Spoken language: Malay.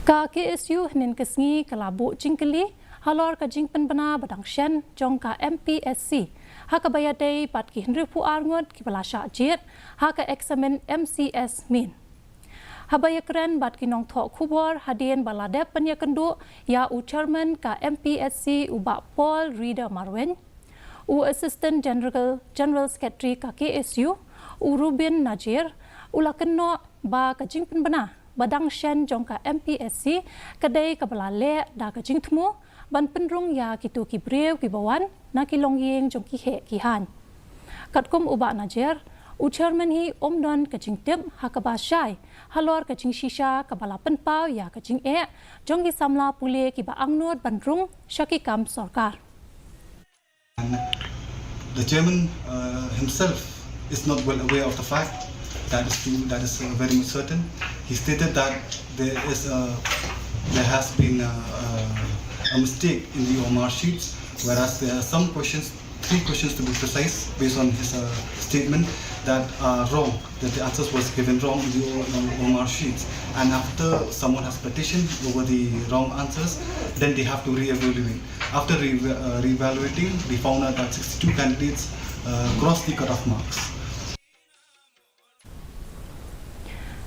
KHASI nen kesngi kelabu Jingkylli, Halor ka Jingpynbna badang shen Jong ka Mpsc. Haka bayadai pat ki henry puar ngot ki balasha jet, haka eksamen MCS min. Habaya keren bat ki nong thok kubor hadien baladep panya kendu ya u chairman ka Mpsc uba Paul Reader Marwen, u assistant general secretary ka KHASI, u Rubin Najir, ulakenno ba ka Jingpynbna badang shen Jong ka Mpsc kadai kabalale da ka Jingtmu ban penrung ya kitu ki brew ki bawan na ki longyeng Jong ki he ki han katkum uba Najir u chairman hi omdon ka Jingtip hakaba shai Halor ka Jing shisha kabala penpau ya ka Jing Jong ki samla pule ki ba angnot bandrung shaki kam sarkar. The chairman himself is not well aware of the fact. That is very much certain. He stated that there has been a mistake in the OMR sheets, whereas there are some questions, 3 questions to be precise, based on his statement, that are wrong, that the answers was given wrong in the OMR sheets. And after someone has petitioned over the wrong answers, then they have to re-evaluate. After re-evaluating, we found out that 62 candidates crossed the cutoff marks.